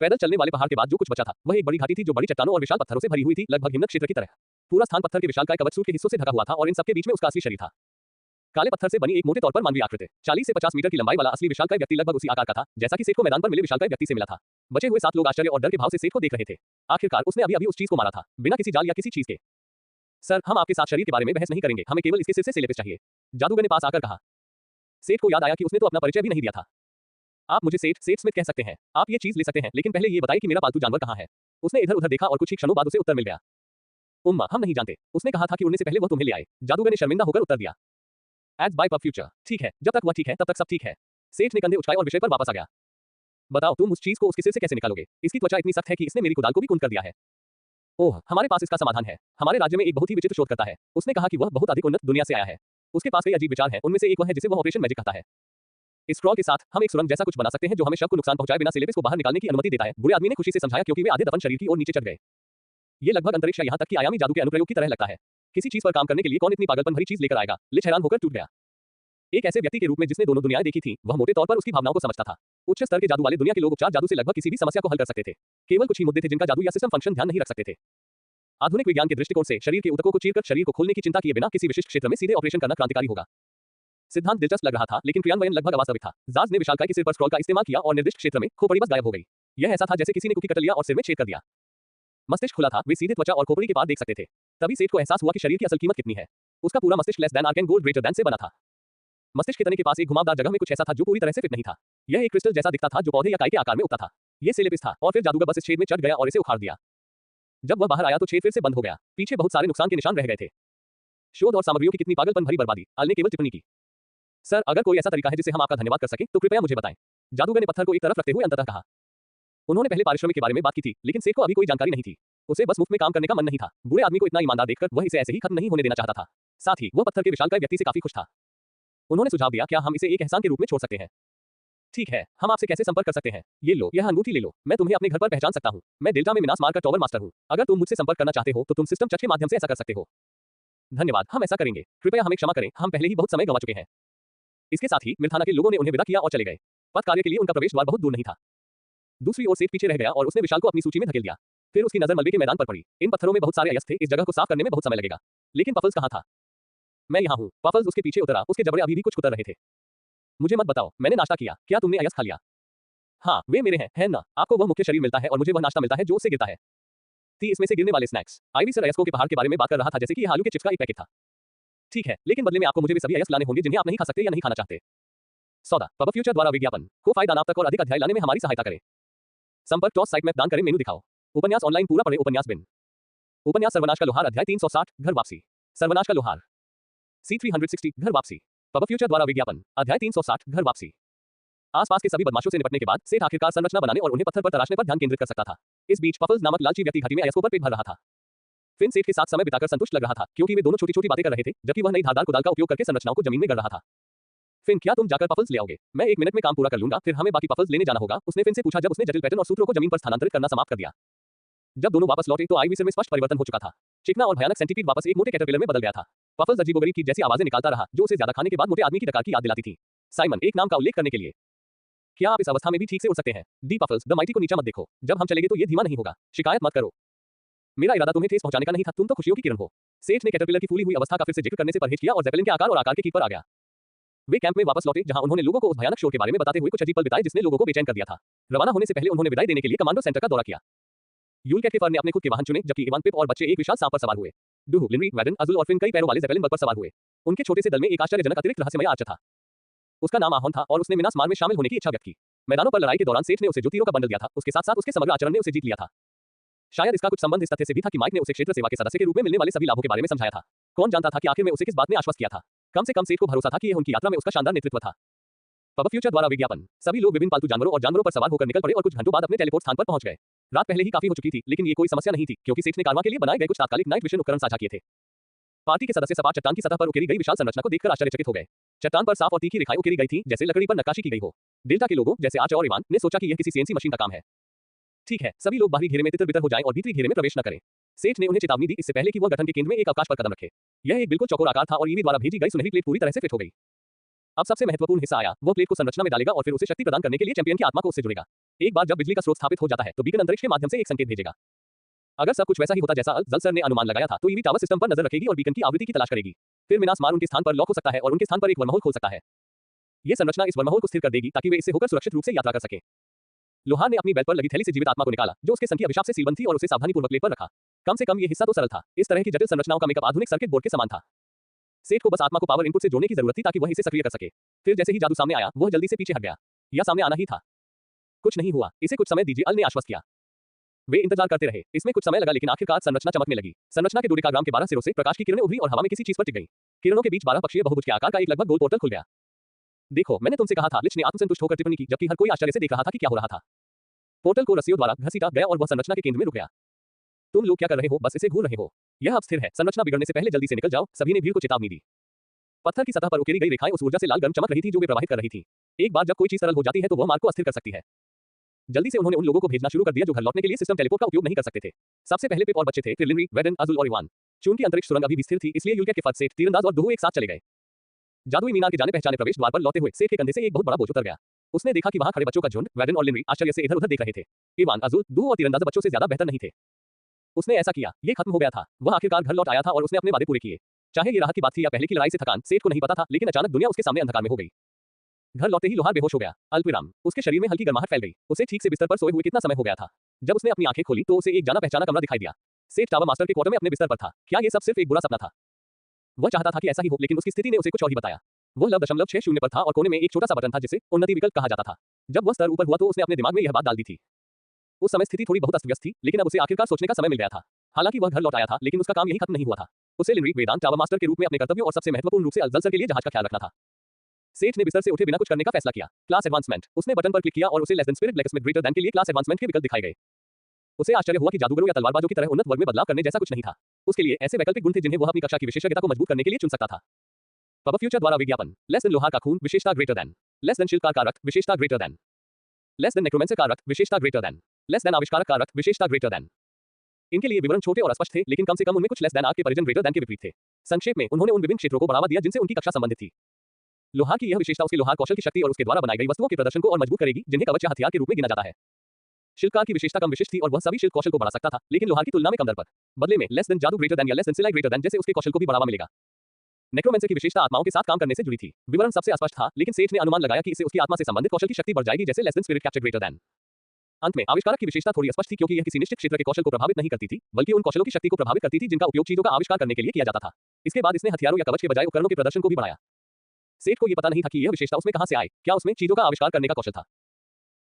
पैदल चलने वाले पहाड़ के बाद जो कुछ बचा था, वह एक बड़ी घाटी थी जो बड़ी चट्टानों और विशाल पत्थरों से भरी हुई थी, लगभग हिमनद क्षेत्र की तरह। पूरा स्थान पत्थर के विशालकाय कवचसूत्र के हिस्सों से ढका हुआ था और इन सबके बीच में उसका असली शरीर था। काले पत्थर से बनी एक मोटे तौर पर मानवीय आकृति 40 से 50 मीटर की लंबाई वाला असली विशालकाय व्यक्ति लगभग उसी आकार का था जैसा कि सेठ को मैदान पर मिले विशालकाय व्यक्ति से मिला था। बचे हुए 7 लोग आश्चर्य और डर के भाव से सेठ को देख रहे थे। आखिरकार उसने अभी अभी उस चीज को मारा था, बिना किसी जाल या किसी चीज के। सर, हम आपके साथ शरीर के बारे में बहस नहीं करेंगे, हमें केवल इसके सिर से लेपिस चाहिए, जादूगर ने पास आकर कहा। सेठ को याद आया कि उसने तो अपना परिचय भी नहीं दिया था। आप मुझे सेठ स्मिथ कह सकते हैं। आप ये चीज ले सकते हैं, लेकिन पहले ये बताइए कि मेरा पालतू जानवर कहाँ है। उसने इधर उधर देखा और कुछ ही क्षणों बाद उसे उत्तर मिल गया। उम्मा, हम नहीं जानते। उसने कहा था कि उड़ने से पहले वह तुम्हें ले आए। जादूगर ने शर्मिंदा होकर उत्तर दिया। Ads by pub future. ठीक है, जब तक वह ठीक है तब तक सब ठीक है। सेठ ने कंधे उचकाए और विषय पर वापस आ गया। बताओ, तुम उस चीज को उसके सिर से कैसे निकालोगे? इसकी त्वचा इतनी सख्त है कि इसने मेरी कुदाल को भी कुंद कर दिया है। ओह, हमारे पास इसका समाधान है। हमारे राज्य में एक बहुत ही विचित्र शोधकर्ता है। उसने कहा कि वह बहुत अधिक उन्नत दुनिया से आया है। उसके पास कई अजीब विचार हैं, उनमें से एक वह है जिसे वह ऑपरेशन मैजिक कहता है। इस स्क्रॉल के साथ हम एक सुरंग जैसा कुछ बना सकते हैं जो हमें शव को नुकसान पहुंचाए बिना सिलेबस को बाहर निकालने की अनुमति देता है। बुरे आदमी ने खुशी से समझाया क्योंकि वे आधे दफन शरीर की ओर नीचे चढ़ गए। ये लगभग अंतरिक्ष या यहाँ तक कि आयामी जादू के अनुप्रयोग की तरह लगता है। किसी चीज पर काम करने के लिए कौन इतनी पागलपन भरी चीज लेकर आएगा? लिच हैरान होकर टूट गया। एक ऐसे व्यक्ति के रूप में जिसने दोनों दुनियाएं देखी थी, वह मोटे तौर पर उसकी भावनाओं को समझता था। उच्च स्तर के जादू वाले दुनिया के लोग उपचार जादू से लगभग किसी भी समस्या को हल कर सकते थे। केवल कुछ ही मुद्दे थे जिनका जादू या सिस्टम फंक्शन ध्यान नहीं रख सकते थे। आधुनिक विज्ञान के दृष्टिकोण से शरीर के ऊतकों को चीरकर शरीर को खोलने की चिंता किए बिना किसी विशिष्ट क्षेत्र में सीधे ऑपरेशन करना क्रांतिकारी होगा। सिद्धांत दिलचस्प लग रहा था, लेकिन क्रियान्वयन लगभग अवास्तविक था। जाज ने विशालकाय के सिर पर स्क्रॉल का इस्तेमाल किया और निर्दिष्ट क्षेत्र में खोपड़ी बस गायब हो गई। यह ऐसा था जैसे किसी ने कुकी कट लिया और सिर में छेद कर दिया। मस्तिष्क खुला था, वे सीधे त्वचा और खोपड़ी के पार देख सकते थे। तभी सेठ को एहसास हुआ कि शरीर की असल कीमत कितनी है। उसका पूरा मस्तिष्क less than Arkan gold greater than से बना था। मस्तिष्क के तने के पास एक घुमावदार जगह में कुछ ऐसा था जो पूरी तरह से फिट नहीं था। यह एक क्रिस्टल जैसा दिखता था जो पौधे या काई के आकार में उगता था। यह सेलेपिस था और फिर जादूगर बस इस छेद में चढ़ गया और इसे उखाड़ दिया। जब वह बाहर आया तो छेद फिर से बंद हो गया। पीछे बहुत सारे नुकसान के निशान रह गए थे। शोध और सामग्रियों की कितनी पागलपन भरी बर्बादी। अल ने केवल टिप्पणी की। सर, अगर कोई ऐसा तरीका है जिससे हम आपका धन्यवाद कर सकें तो कृपया मुझे बताएं। जादूगर ने पत्थर को एक तरफ रखते हुए अंततः कहा। उन्होंने पहले पारिश्रमिक के बारे में बात की थी, लेकिन सेठ को अभी कोई जानकारी नहीं थी। उसे बस मुफ्त में काम करने का मन नहीं था। बुरे आदमी को इतना ईमानदार देखकर वह इसे ऐसे ही खत्म नहीं होने देना चाहता था। साथ ही वह पत्थर के विशालकाय व्यक्ति से काफी खुश था। उन्होंने सुझाव दिया, क्या हम इसे एक एहसान के रूप में छोड़ सकते हैं? ठीक है, हम आपसे कैसे संपर्क कर सकते हैं? ये लो, यह अंगूठी ले लो। मैं तुम्हें अपने घर पर पहचान सकता हूँ। मैं डेल्टा में मिनास मार का टॉवर मास्टर हूँ। अगर तुम मुझसे संपर्क करना चाहते हो तो तुम सिस्टम चट के माध्यम से ऐसा कर सकते हो। धन्यवाद, हम ऐसा करेंगे। कृपया हमें क्षमा करें, हम पहले ही बहुत समय गंवा चुके हैं। इसके साथ ही मिर्थाना के लोगों ने उन्हें विदा किया और चले गए। पद कार्य के लिए उनका प्रवेश द्वार बहुत दूर नहीं था। दूसरी ओर सेठ पीछे रह गया और उसने विशाल को अपनी सूची में धकेल दिया। फिर उसकी नजर मलबे के मैदान पर पड़ी। इन पत्थरों में बहुत सारे अयस्क थे, इस जगह को साफ करने में बहुत समय लगेगा। लेकिन पफल्स कहाँ था? मैं यहाँ हूँ। पफल्स उसके पीछे उतरा, उसके जबड़े अभी भी कुछ कुतर रहे थे। मुझे मत बताओ, मैंने नाश्ता किया। क्या तुमने अयस्क खा लिया? हाँ, वे मेरे हैं, है ना? आपको वह मुख्य शरीर मिलता है और मुझे वह नाश्ता मिलता है जो उससे गिरता है। थी इसमें से गिरने वाले स्नैक्स। आईवी सर अयस्कों के पहाड़ के बारे में बात कर रहा था जैसे कि यह आलू के चिप्स का एक पैकेट था। ठीक है, लेकिन बदले में आपको मुझे वे सभी अयस्क लाने होंगे जिन्हें आप नहीं खा सकते या नहीं खाना चाहते। सौदा, पब फ्यूचर द्वारा विज्ञापन को फायदा नाप तक और अधिक अध्याय लाने में हमारी सहायता करें। संपर्क टॉस साइट मैप दान करें, मेनू दिखाओ। उपन्यास ऑनलाइन पूरा पढ़े। उपन्यास बिन। उपन्यास सर्वनाश का लोहार अध्याय 360 घर वापसी। सर्वनाश का लोहार C360 घर वापसी। पब फ्यूचर द्वारा विज्ञापन अध्याय 360 घर वापसी। आसपास के सभी बदमाशों से निपटने के बाद सेठ आखिरकार संरचना बनाने और उन्हें पत्थर पर तराशने पर ध्यान केंद्रित कर सकता था। इस बीच पफल्स नामक लालची व्यक्ति घाटी में अयस्कों पर पेट भर रहा था। फिन सेठ के साथ समय बिताकर संतुष्ट लग रहा था क्योंकि वे दोनों छोटी-छोटी बातें कर रहे थे जबकि वह नई धारदार कुदाल का उपयोग करके संरचनाओं को जमीन में गड़ रहा था। फिन, क्या तुम जाकर पफल्स ले आओगे? मैं 1 मिनट में काम पूरा कर लूंगा, फिर हमें बाकी पफल्स लेने जाना होगा। उसने फिन से पूछा जब उसने जटिल पैटर्न और सूत्रों को जमीन पर स्थानांतरित करना समाप्त कर दिया। जब दोनों वापस लौटे तो आईवी सिर में स्पष्ट परिवर्तन हो चुका था। चिकना और भयानक सेंटीपीड वापस एक मोटे कैटरपिलर में बदल गया था। पफल्स अजीबोगरीब की जैसी आवाजें निकालता रहा जो उसे ज्यादा खाने के बाद मोटे आदमी की डकार की याद दिलाती थी। साइमन, एक नाम का उल्लेख करने के लिए। क्या आप इस अवस्था में भी ठीक से उड़ सकते हैं? डी पफल्स, द माइटी को नीचा मत देखो। जब हम चलेंगे तो ये धीमा नहीं होगा। शिकायत मत करो। मेरा इरादा तुम्हें ठेस पहुंचाने का नहीं था, तुम तो खुशियों की किरण हो। सेठ ने कैटरपिलर की फूली हुई अवस्था का फिर से जिक्र करने से परहेज किया और ज़ेपेलिन के आकार और आकार के कीप पर आ गया। वे कैंप में वापस लौटे जहां उन्होंने लोगों को उस भयानक शोर के बारे में बताते हुए कुछ अजीब पल बिताए जिसने लोगों को बेचैन कर दिया था। रवाना होने से पहले उन्होंने विदाई देने के लिए कमांडो सेंटर का दौरा किया। यूल कैटफर ने अपने खुद के वाहन चुने जबकि इवान, पिप और बच्चे एक विशाल सांप पर सवार हुए। डूहू, लिनरी, वैडन, अजुल और फिन कई पैरों वाले ज़ेपेलिन बग पर सवार हुए। उनके छोटे से दल में एक आश्चर्यजनक अतिरिक्त रहस्यमय आर्चर था। उसका नाम आहौन था और उसने मिनास मार में शामिल होने की इच्छा व्यक्त की। मैदानों पर लड़ाई के दौरान सेठ ने उसे जो तीरों का बंडल दिया था, उसके साथ साथ उसके समग्र आचरण ने उसे जीत लिया था। शायद इसका कुछ संबंध इस तथ्य से भी था कि माइक ने उसे क्षेत्र सेवा के सदस्य के रूप में मिलने वाले सभी लाभों के बारे में समझाया था। कौन जानता था कि आखिर में उसे किस बात ने आश्वस्त किया था? कम से कम सेठ को भरोसा था कि यह उनकी यात्रा में उसका शानदार नेतृत्व था। पब फ्यूचर द्वारा विज्ञापन। सभी लोग विभिन्न पालतू जानवरों और जानवरों पर सवार होकर निकल पड़े और कुछ घंटों बाद अपने टेलीपोर्ट स्थान पर पहुंच गए। रात पहले ही काफी हो चुकी थी, लेकिन ये कोई समस्या नहीं थी क्योंकि सेठ ने कारवां के लिए बनाए गए कुछ तात्कालिक नाइट विजन उपकरण साझा किए थे। पार्टी के सदस्य सपाट चट्टान की सतह पर उकेरी गई विशाल संरचना को देखकर आश्चर्यचकित हो गए। चट्टान पर साफ और तीखी रेखाएं उकेरी गई थीं, जैसे लकड़ी पर नक्काशी की गई हो। डेल्टा के लोगों जैसे आर्च और इवान ने सोचा कि यह किसी सीएनसी मशीन का काम है। ठीक है, सभी लोग बाहरी घेरे में तितर-बितर हो जाएं और भीतरी घेरे में प्रवेश न करें। सेठ ने उन्हें चेतावनी दी इससे पहले कि वह गठन के केंद्र में एक अवकाश पर कदम रखे। यह एक बिल्कुल चौकोर आकार था और ईवी द्वारा भेजी गई सुनहरी प्लेट पूरी तरह से फिट हो गई। अब सबसे महत्वपूर्ण हिस्सा आया, वह प्लेट को संरचना में डालेगा और फिर उसे शक्ति प्रदान करने के लिए चैंपियन की आत्मा को उससे जुड़ेगा। एक बार जब बिजली का स्रोत स्थापित हो जाता है तो बीकन अंतरिक्ष के माध्यम से एक संकेत भेजेगा। अगर सब कुछ वैसा ही होता जैसा अल जल्सर ने अनुमान लगाया था तो ईवी टावर सिस्टम पर नजर रखेगी और बीकन की आवृत्ति की तलाश करेगी। फिर मिनास मार उनके स्थान पर लॉक हो सकता है और उनके स्थान पर एक वर्महोल खोल सकता है। यह संरचना इस वर्महोल को स्थिर कर देगी ताकि वे इससे होकर सुरक्षित रूप से यात्रा कर सकें। लोहार ने अपनी बेल्ट पर लगी थैली से जीवित आत्मा को निकाला जो उसके संग की अभिशाप से सीलबंद थी और उसे सावधानीपूर्वक प्लेट पर रखा। कम से कम ये हिस्सा तो सरल था। इस तरह की जटिल संरचनाओं का मेकअप आधुनिक सर्किट बोर्ड के समान था। सेठ को बस आत्मा को पावर इनपुट से जोड़ने की जरूरत थी ताकि वह इसे सक्रिय कर सके। फिर जैसे ही जादू सामने आया वह जल्दी से पीछे हट गया। या सामने आना ही था। कुछ नहीं हुआ, इसे कुछ समय दीजिए, अल ने आश्वस्त किया। वे इंतजार करते रहे। इसमें कुछ समय लगा लेकिन आखिरकार संरचना चमकने लगी। संरचना के डोडेकाग्राम के 12 सिरों से प्रकाश की किरणें उभरी और हवा में किसी चीज पर टिक गई। किरणों के बीच 12 पक्षीय बहुभुज के आकार का एक लगभग गोल पोर्टल खुल गया। देखो, मैंने तुमसे कहा था, लिच ने आत्मसंतुष्ट होकर टिप्पणी की जबकि हर कोई आश्चर्य से देख रहा था कि क्या हो रहा था। पोर्टल को रस्सियों द्वारा घसीटा गया और वह संरचना के केंद्र में रुक गया। तुम लोग क्या कर रहे हो? बस इसे घूर रहे हो। यह अब स्थिर है। संरचना बिगड़ने से पहले जल्दी से निकल जाओ। सभी ने भीड़ को चेतावनी दी। पत्थर की सतह पर उकेरी गई रेखाएं उस ऊर्जा से लाल गर्म चमक रही थी जो वे प्रवाहित कर रही थी। एक बार जब कोई चीज सरल हो जाती है तो वह मार्ग को अस्थिर कर सकती है। जल्दी से उन्होंने उन लोगों को भेजना शुरू कर दिया जो घर लौटने के लिए सिस्टम टेलीपोर्ट का उपयोग नहीं कर सकते थे। सबसे पहले पिप और बच्चे थे, फिर लिनरी, वेडन, अजुल और इवान। चून की अंतरिक्ष सुरंग अभी भी स्थिर थी इसलिए यूल्का के फर्स्ट सेठ, तीरंदाज और दुहु एक साथ चले गए। जादुई मीनार के जाने पहचाने प्रवेश द्वार पर लौटे हुए सेठ के कंधे से एक बहुत बड़ा बोझ उतर गया। उसने देखा कि वहां खड़े बच्चों का झुंड, वेडन और लिनरी आश्चर्य से इधर-उधर देख रहे थे। इवान, अजुल, दुहु और तीरंदाज बच्चों से ज्यादा बेहतर नहीं थे। उसने ऐसा किया, ये खत्म हो गया था। वह आखिरकार घर लौट आया था और उसने अपने वादे पूरे किए। चाहे ये राहत की बात थी या पहले की लड़ाई से थकान, सेठ को नहीं पता था, लेकिन अचानक दुनिया उसके सामने अंधकार में हो गई। घर लौटे ही लोहार बेहोश हो गया। अल्पविराम, उसके शरीर में हल्की गर्माहट फैल गई। उसे ठीक से बिस्तर पर सोए हुए कितना समय हो गया था। जब उसने अपनी आंखें खोली तो उसे एक जाना पहचाना कमरा दिखाई दिया। सेठ टावर मास्टर के क्वार्टर में अपने बिस्तर पर था। क्या ये सब सिर्फ एक बुरा सपना था? वह चाहता था कि ऐसा ही हो, लेकिन उसकी स्थिति ने उसे कुछ और ही बताया। वह लव 0.60 पर था और कोने में एक छोटा सा बटन था जिसे उन्नति विकल्प कहा जाता था। जब वह स्तर ऊपर हुआ तो उसने अपने दिमाग में यह बात डाल दी थी। उस समय स्थिति थोड़ी बहुत अस्त-व्यस्त थी, लेकिन अब उसे आखिरकार सोचने का समय मिल गया था। हालांकि वह घर लौट आया था, लेकिन उसका काम यही खत्म नहीं हुआ था। उसे लिनरी, वेदांत, टावर मास्टर के रूप में अपने कर्तव्यों और सबसे महत्वपूर्ण रूप से अल जल्सर के लिए जहाज का ख्याल रखना था। सेठ ने बिस्तर से उठे बिना कुछ करने का फैसला किया। Class advancement. उसने बटन पर क्लिक किया और उसे less than spirit blacksmith greater than के लिए क्लास एडवांसमेंट के विकल्प दिखाए गए। उसे आश्चर्य हुआ कि जादूगरों या तलवारबाजों की तरह उन्नत वर्ग में बदलाव करने जैसा कुछ नहीं था। उसके लिए ऐसे वैकल्पिक गुण थे जिन्हें वह अपनी कक्षा की विशेषज्ञता को मजबूत करने के लिए चुन सकता था। पब फ्यूचर द्वारा विज्ञापन। लेस देन लोहा का खून, विशेषता ग्रेटर देन। लेस देन शिल्पकार का रक्त, विशेषता greater than. Less than necromancer का रक्त, विशेषता ग्रेटर देन। लेस देन आविष्कारक का रक्त, विशेषता ग्रेटर देन। इनके लिए विवरण छोटे और अस्पष्ट थे, लेकिन कम से कम उनमें कुछ लेस देन आर्क के परिजन ग्रेटर देन के विपरीत थे। संक्षेप में उन्होंने उन विभिन्न क्षेत्रों को बढ़ावा दिया जिनसे उनकी कक्षा संबंधित थी। लोहार की यह विशेषता उसके लोहार कौशल की शक्ति और उसके द्वारा बनाई गई वस्तुओं के प्रदर्शन को और मजबूत करेगी जिन्हें कवच या हथियार के रूप में गिना जाता है। शिल्पकार की विशेषता कम विशिष्ट थी और वह सभी शिल्प कौशल को बढ़ा सकता था, लेकिन लोहार की तुलना में कम दर पर। बदले में लेस देन जादू ग्रेटर देन या लेस देन सिलाई ग्रेटर देन जैसे उसके कौशल को भी बढ़ावा मिलेगा। नेक्रोमेंसर की विशेषता आत्माओं के साथ काम करने से जुड़ी थी। विवरण सबसे अस्पष्ट था, लेकिन सेठ ने अनुमान लगाया कि इससे उसकी आत्मा से संबंधित कौशल की शक्ति बढ़ जाएगी जैसे less than spirit capture greater than. अंत में आविष्कारक की विशेषता थोड़ी स्पष्ट थी क्योंकि यह किसी निश्चित क्षेत्र के कौशल को प्रभावित नहीं करती थी, बल्कि उन कौशलों की शक्ति को प्रभावित करती थी जिनका उपयोग चीजों का आविष्कार करने के लिए किया जाता था। इसके बाद इसने हथियारों या कवच के बजाय उपकरणों के प्रदर्शन को भी बढ़ाया। सेठ को यह पता नहीं था कि यह विशेषता उसमें कहां से आए। क्या उसमें चीजों का आविष्कार करने का कौशल था?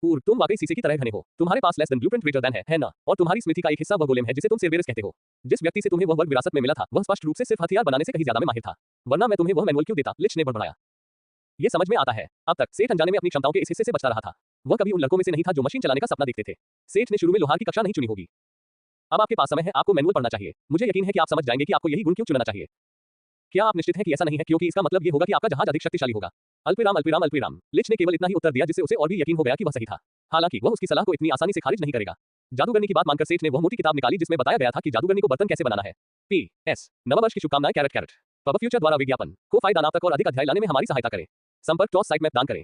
पूर्व, तुम वाकई शीशे की तरह घने हो। तुम्हारे पास less than blueprint greater than है ना? और तुम्हारी स्मृति का एक हिस्सा वह गोलेम है जिसे तुम सिरबेरस कहते हो। जिस व्यक्ति से तुम्हें वह वर्ग विरासत में मिला था, वह स्पष्ट रूप से सिर्फ हथियार बनाने से कहीं ज्यादा में माहिर था। वरना मैं तुम्हें वह मैनुअल क्यों देता? लिच ने बढ़ाया। ये समझ में आता है। अब तक सेठ अनजाने में अपनी क्षमताओं के इस हिस्से से बचता रहा था। वह कभी उन लड़कों में से नहीं था जो मशीन चलाने का सपना देखते थे। सेठ ने शुरू में लोहार की कक्षा नहीं चुनी होगी। अब आपके पास समय है, आपको मैनुअल पढ़ना चाहिए। मुझे यकीन है कि आप समझ जाएंगे कि आपको यही गुण क्यों चुनना चाहिए। क्या आप निश्चित हैं कि ऐसा नहीं है क्योंकि इसका मतलब ये होगा कि आपका जहाज अधिक शक्तिशाली होगा? अल्पविराम। लिच ने केवल इतना ही उत्तर दिया जिससे उसे और भी यकीन हो गया कि वह सही था। हालांकि वह उसकी सलाह को इतनी आसानी से खारिज नहीं करेगा। जादूगरनी की बात मानकर सेठ ने वह मोटी किताब निकाली जिसमें बताया गया था कि जादूगरनी को बर्तन कैसे बनाना है। PS, नववर्ष की शुभकामनाएं। कैरेट। पब फ्यूचर द्वारा विज्ञापन को फायदा नाम तक और अधिक अध्याय लाने में हमारी सहायता करें। संपर्क टॉस साइट में दान करें।